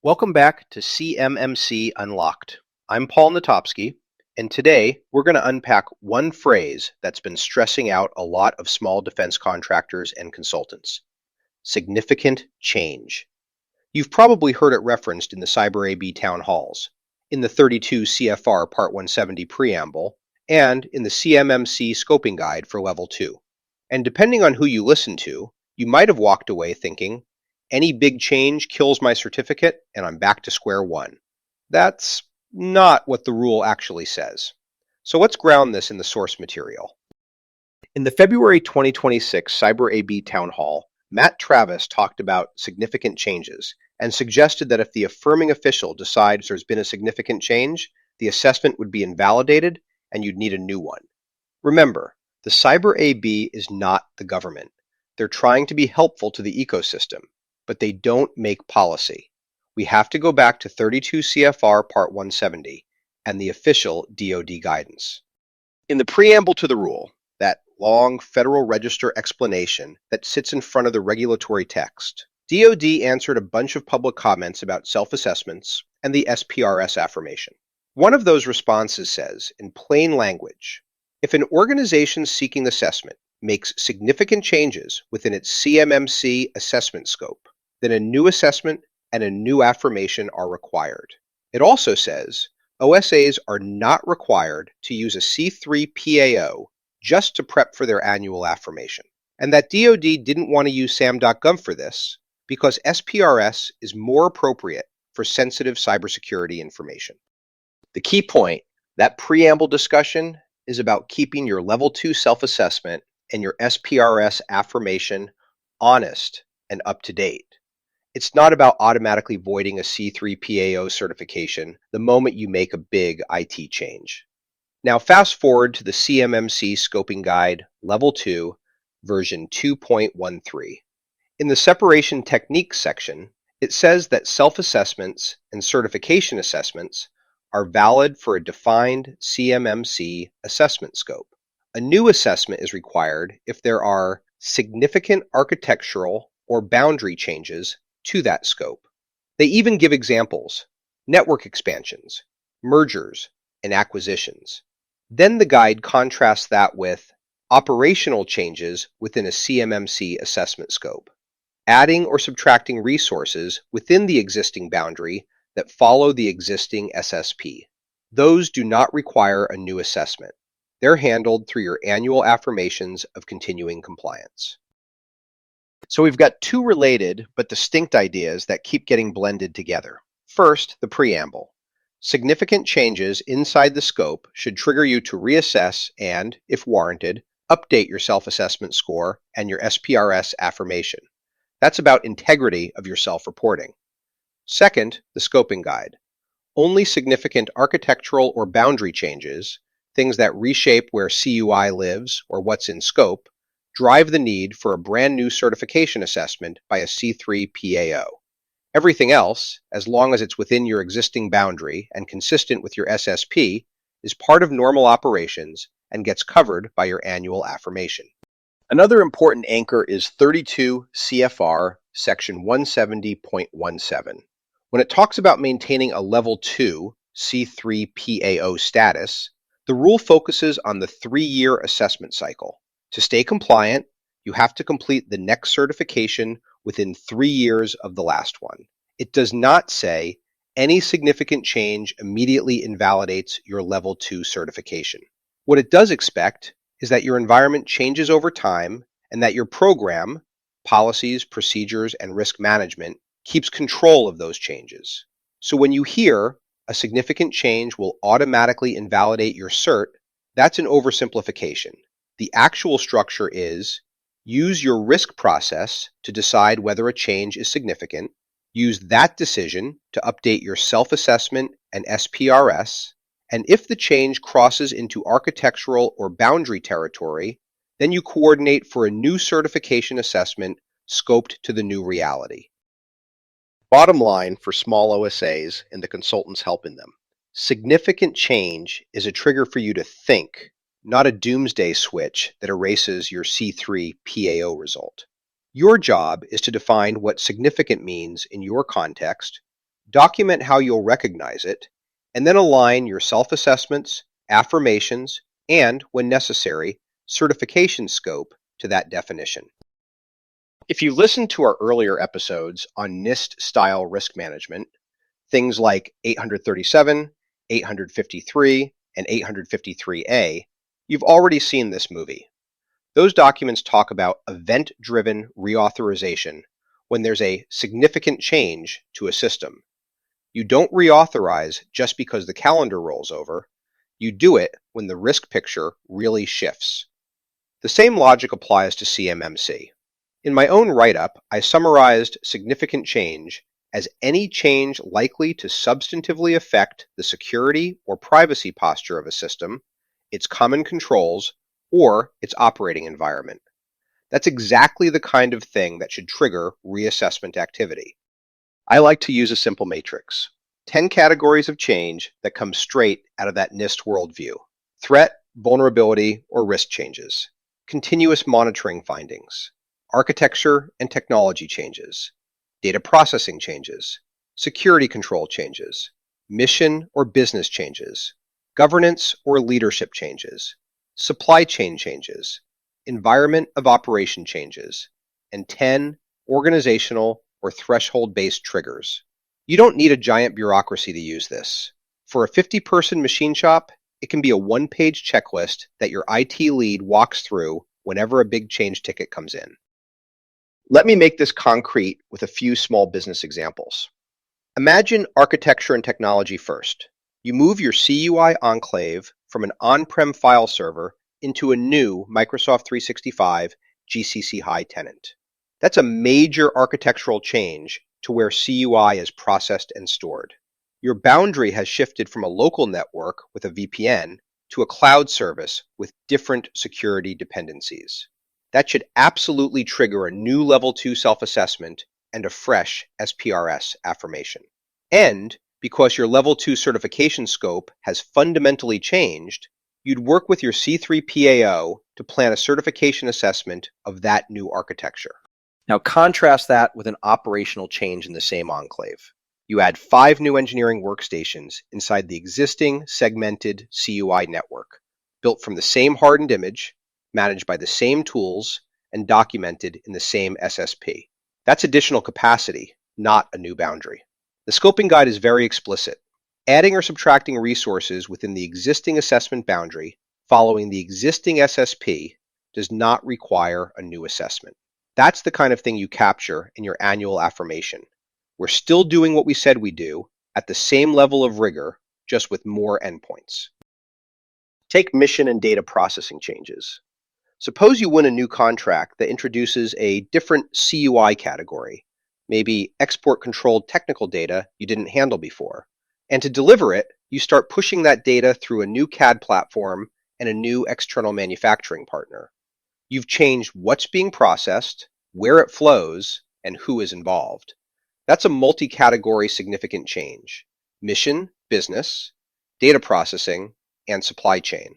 Welcome back to CMMC Unlocked. I'm Paul Netopski, and today we're going to unpack one phrase that's been stressing out a lot of small defense contractors and consultants: significant change. You've probably heard it referenced in the CyberAB town halls, in the 32 CFR Part 170 preamble, and in the CMMC scoping guide for Level 2. And depending on who you listen to, you might have walked away thinking, any big change kills my certificate and I'm back to square one. That's not what the rule actually says. So let's ground this in the source material. In the February 2026 CyberAB Town Hall, Matt Travis talked about significant changes and suggested that if the affirming official decides there's been a significant change, the assessment would be invalidated and you'd need a new one. Remember, the CyberAB is not the government. They're trying to be helpful to the ecosystem, but they don't make policy. We have to go back to 32 CFR Part 170 and the official DoD guidance. In the preamble to the rule, that long Federal Register explanation that sits in front of the regulatory text, DoD answered a bunch of public comments about self-assessments and the SPRS affirmation. One of those responses says, in plain language, if an organization seeking assessment makes significant changes within its CMMC assessment scope, then a new assessment and a new affirmation are required. It also says OSAs are not required to use a C3 PAO just to prep for their annual affirmation, and that DoD didn't want to use SAM.gov for this because SPRS is more appropriate for sensitive cybersecurity information. The key point, that preamble discussion is about keeping your Level 2 self-assessment and your SPRS affirmation honest and up to date. It's not about automatically voiding a C3 PAO certification the moment you make a big IT change. Now fast forward to the CMMC Scoping Guide Level 2, version 2.13. In the Separation Techniques section, it says that self-assessments and certification assessments are valid for a defined CMMC assessment scope. A new assessment is required if there are significant architectural or boundary changes to that scope. They even give examples: network expansions, mergers, and acquisitions. Then the guide contrasts that with operational changes within a CMMC assessment scope, adding or subtracting resources within the existing boundary that follow the existing SSP. Those do not require a new assessment. They're handled through your annual affirmations of continuing compliance. So we've got two related but distinct ideas that keep getting blended together. First, the preamble. Significant changes inside the scope should trigger you to reassess and, if warranted, update your self-assessment score and your SPRS affirmation. That's about integrity of your self-reporting. Second, the scoping guide. Only significant architectural or boundary changes, things that reshape where CUI lives or what's in scope, drive the need for a brand new certification assessment by a C3 PAO. Everything else, as long as it's within your existing boundary and consistent with your SSP, is part of normal operations and gets covered by your annual affirmation. Another important anchor is 32 CFR section 170.17. When it talks about maintaining a Level 2 C3 PAO status, the rule focuses on the 3-year assessment cycle. To stay compliant, you have to complete the next certification within 3 years of the last one. It does not say any significant change immediately invalidates your Level 2 certification. What it does expect is that your environment changes over time and that your program, policies, procedures, and risk management keeps control of those changes. So when you hear a significant change will automatically invalidate your cert, that's an oversimplification. The actual structure is: use your risk process to decide whether a change is significant, use that decision to update your self-assessment and SPRS, and if the change crosses into architectural or boundary territory, then you coordinate for a new certification assessment scoped to the new reality. Bottom line for small OSAs and the consultants helping them: significant change is a trigger for you to think, not a doomsday switch that erases your C3 PAO result. Your job is to define what significant means in your context, Document how you'll recognize it, and then align your self-assessments, affirmations, and, when necessary, certification scope to that definition. If you listened to our earlier episodes on NIST-style risk management, things like 837, 853, and 853A, you've already seen this movie. Those documents talk about event-driven reauthorization when there's a significant change to a system. You don't reauthorize just because the calendar rolls over. You do it when the risk picture really shifts. The same logic applies to CMMC. In my own write-up, I summarized significant change as any change likely to substantively affect the security or privacy posture of a system, its common controls, or its operating environment. That's exactly the kind of thing that should trigger reassessment activity. I like to use a simple matrix. 10 categories of change that come straight out of that NIST worldview. Threat, vulnerability, or risk changes. Continuous monitoring findings. Architecture and technology changes. Data processing changes. Security control changes. Mission or business changes. Governance or leadership changes. Supply chain changes. Environment of operation changes. And 10 organizational or threshold-based triggers. You don't need a giant bureaucracy to use this. For a 50-person machine shop, it can be a one-page checklist that your IT lead walks through whenever a big change ticket comes in. Let me make this concrete with a few small business examples. Imagine architecture and technology first. You move your CUI enclave from an on-prem file server into a new Microsoft 365 GCC High tenant. That's a major architectural change to where CUI is processed and stored. Your boundary has shifted from a local network with a VPN to a cloud service with different security dependencies. That should absolutely trigger a new Level 2 self-assessment and a fresh SPRS affirmation. And because your Level 2 certification scope has fundamentally changed, you'd work with your C3 PAO to plan a certification assessment of that new architecture. Now contrast that with an operational change in the same enclave. You add 5 new engineering workstations inside the existing segmented CUI network, built from the same hardened image, managed by the same tools, and documented in the same SSP. That's additional capacity, not a new boundary. The scoping guide is very explicit. Adding or subtracting resources within the existing assessment boundary following the existing SSP does not require a new assessment. That's the kind of thing you capture in your annual affirmation. We're still doing what we said we do at the same level of rigor, just with more endpoints. Take mission and data processing changes. Suppose you win a new contract that introduces a different CUI category, maybe export-controlled technical data you didn't handle before. And to deliver it, you start pushing that data through a new CAD platform and a new external manufacturing partner. You've changed what's being processed, where it flows, and who is involved. That's a multi-category significant change. Mission, business, data processing, and supply chain.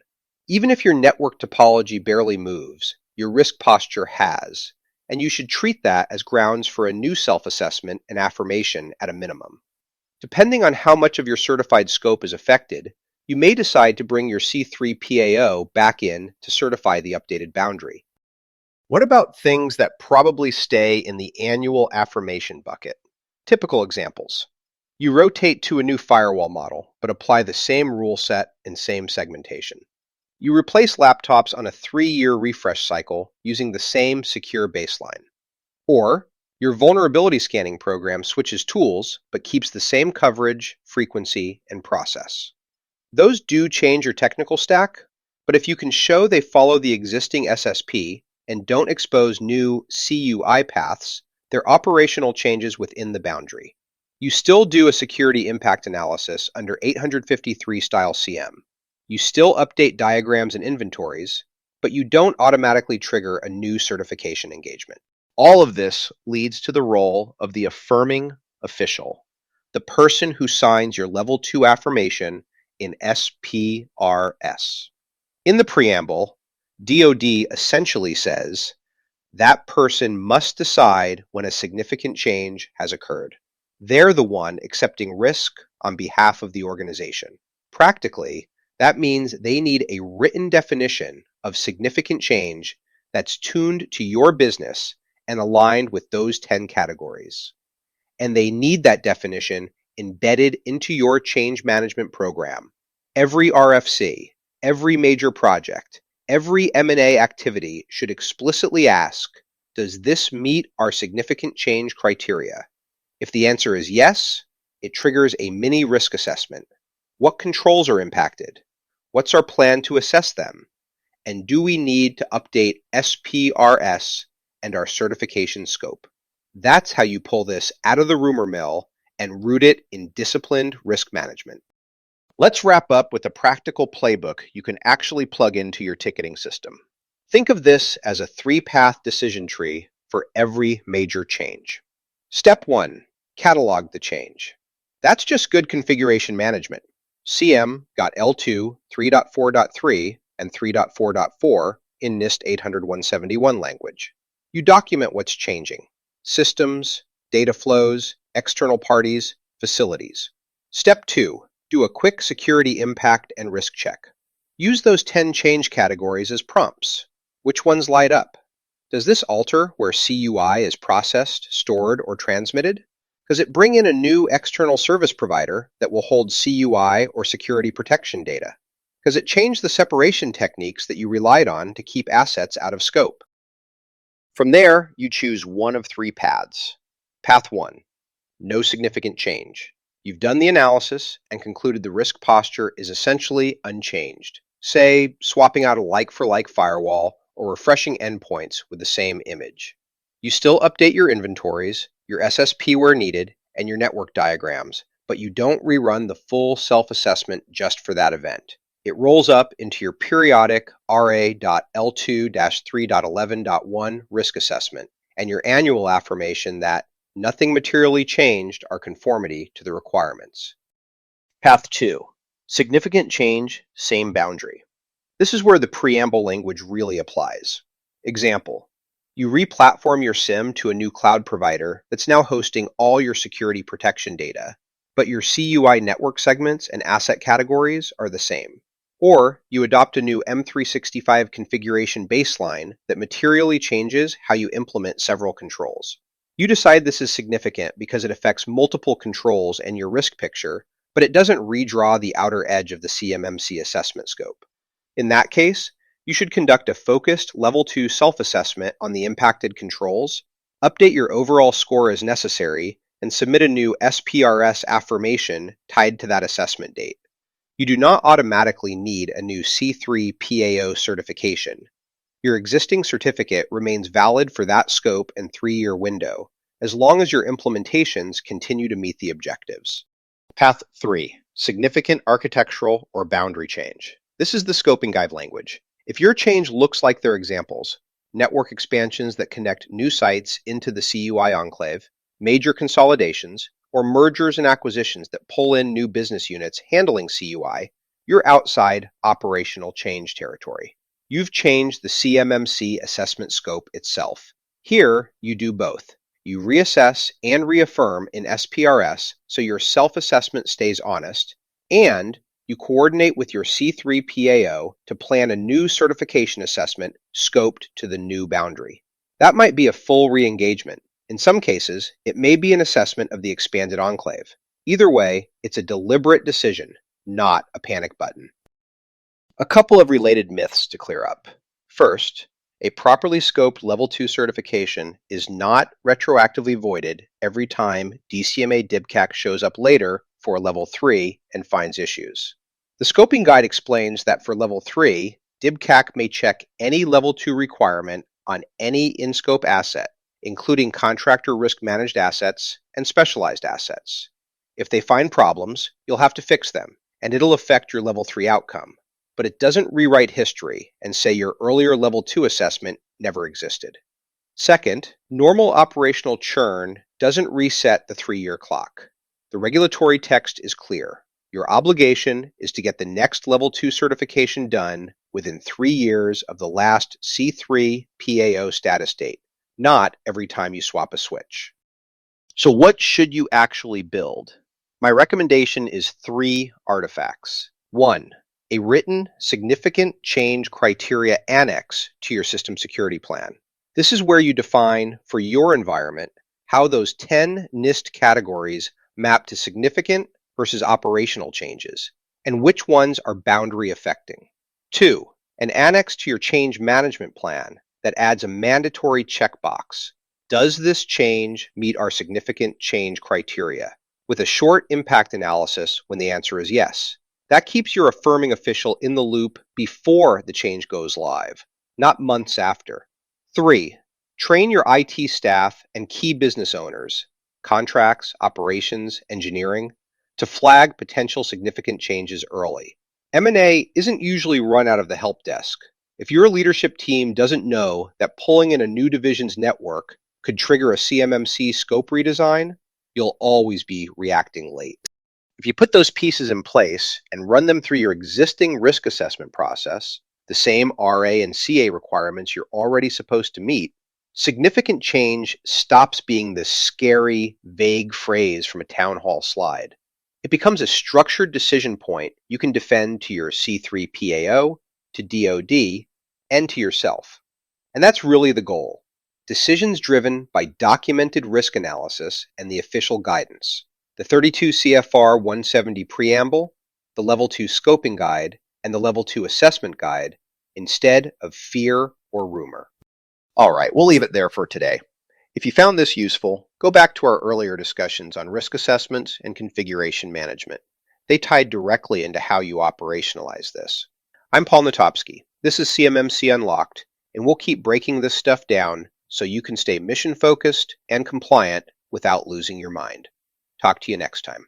Even if your network topology barely moves, your risk posture has, and you should treat that as grounds for a new self-assessment and affirmation at a minimum. Depending on how much of your certified scope is affected, you may decide to bring your C3 PAO back in to certify the updated boundary. What about things that probably stay in the annual affirmation bucket? Typical examples. You rotate to a new firewall model, but apply the same rule set and same segmentation. You replace laptops on a 3-year refresh cycle using the same secure baseline. Or your vulnerability scanning program switches tools, but keeps the same coverage, frequency, and process. Those do change your technical stack, but if you can show they follow the existing SSP and don't expose new CUI paths, they're operational changes within the boundary. You still do a security impact analysis under 853 style CM. You still update diagrams and inventories, but you don't automatically trigger a new certification engagement. All of this leads to the role of the affirming official, the person who signs your Level 2 affirmation in SPRS. In the preamble, DoD essentially says that person must decide when a significant change has occurred. They're the one accepting risk on behalf of the organization. Practically, that means they need a written definition of significant change that's tuned to your business and aligned with those 10 categories. And they need that definition embedded into your change management program. Every RFC, every major project, every M&A activity should explicitly ask, does this meet our significant change criteria? If the answer is yes, it triggers a mini risk assessment. What controls are impacted? What's our plan to assess them? And do we need to update SPRS and our certification scope? That's how you pull this out of the rumor mill and root it in disciplined risk management. Let's wrap up with a practical playbook you can actually plug into your ticketing system. Think of this as a 3-path decision tree for every major change. Step 1, catalog the change. That's just good configuration management. CM got L2, 3.4.3, and 3.4.4 in NIST 800-171 language. You document what's changing: systems, data flows, external parties, facilities. Step 2, do a quick security impact and risk check. Use those 10 change categories as prompts. Which ones light up? Does this alter where CUI is processed, stored, or transmitted? Does it bring in a new external service provider that will hold CUI or security protection data? Does it change the separation techniques that you relied on to keep assets out of scope? From there, you choose one of 3 paths. Path 1, no significant change. You've done the analysis and concluded the risk posture is essentially unchanged. Say, swapping out a like-for-like firewall or refreshing endpoints with the same image. You still update your inventories, your SSP where needed, and your network diagrams, but you don't rerun the full self-assessment just for that event. It rolls up into your periodic RA.L2-3.11.1 risk assessment and your annual affirmation that nothing materially changed our conformity to the requirements. Path 2, significant change, same boundary. This is where the preamble language really applies. Example, you re-platform your SIM to a new cloud provider that's now hosting all your security protection data, but your CUI network segments and asset categories are the same. Or you adopt a new M365 configuration baseline that materially changes how you implement several controls. You decide this is significant because it affects multiple controls and your risk picture, but it doesn't redraw the outer edge of the CMMC assessment scope. In that case, you should conduct a focused Level 2 self-assessment on the impacted controls, update your overall score as necessary, and submit a new SPRS affirmation tied to that assessment date. You do not automatically need a new C3 PAO certification. Your existing certificate remains valid for that scope and 3-year window, as long as your implementations continue to meet the objectives. Path 3, significant architectural or boundary change. This is the scoping guide language. If your change looks like their examples, network expansions that connect new sites into the CUI enclave, major consolidations, or mergers and acquisitions that pull in new business units handling CUI, you're outside operational change territory. You've changed the CMMC assessment scope itself. Here, you do both. You reassess and reaffirm in SPRS so your self-assessment stays honest, and you coordinate with your C3 PAO to plan a new certification assessment scoped to the new boundary. That might be a full re-engagement. In some cases, it may be an assessment of the expanded enclave. Either way, it's a deliberate decision, not a panic button. A couple of related myths to clear up. First, a properly scoped Level 2 certification is not retroactively voided every time DCMA DIBCAC shows up later for Level 3 and finds issues. The scoping guide explains that for Level 3, DIBCAC may check any Level 2 requirement on any in-scope asset, including contractor risk-managed assets and specialized assets. If they find problems, you'll have to fix them, and it'll affect your Level 3 outcome. But it doesn't rewrite history and say your earlier Level 2 assessment never existed. Second, normal operational churn doesn't reset the 3-year clock. The regulatory text is clear. Your obligation is to get the next Level 2 certification done within 3 years of the last C3 PAO status date, not every time you swap a switch. So what should you actually build? My recommendation is 3 artifacts. 1. A written significant change criteria annex to your system security plan. This is where you define for your environment how those 10 NIST categories map to significant versus operational changes, and which ones are boundary affecting. 2. An annex to your change management plan that adds a mandatory checkbox. Does this change meet our significant change criteria? With a short impact analysis when the answer is yes. That keeps your affirming official in the loop before the change goes live, not months after. 3. Train your IT staff and key business owners, contracts, operations, engineering, to flag potential significant changes early. M&A isn't usually run out of the help desk. If your leadership team doesn't know that pulling in a new division's network could trigger a CMMC scope redesign, you'll always be reacting late. If you put those pieces in place and run them through your existing risk assessment process, the same RA and CA requirements you're already supposed to meet, significant change stops being this scary, vague phrase from a town hall slide. It becomes a structured decision point you can defend to your C3PAO, to DoD, and to yourself. And that's really the goal. Decisions driven by documented risk analysis and the official guidance. The 32 CFR 170 preamble, the Level 2 scoping guide, and the Level 2 assessment guide, instead of fear or rumor. All right, we'll leave it there for today. If you found this useful, go back to our earlier discussions on risk assessment and configuration management. They tied directly into how you operationalize this. I'm Paul Netopski. This is CMMC Unlocked, and we'll keep breaking this stuff down so you can stay mission-focused and compliant without losing your mind. Talk to you next time.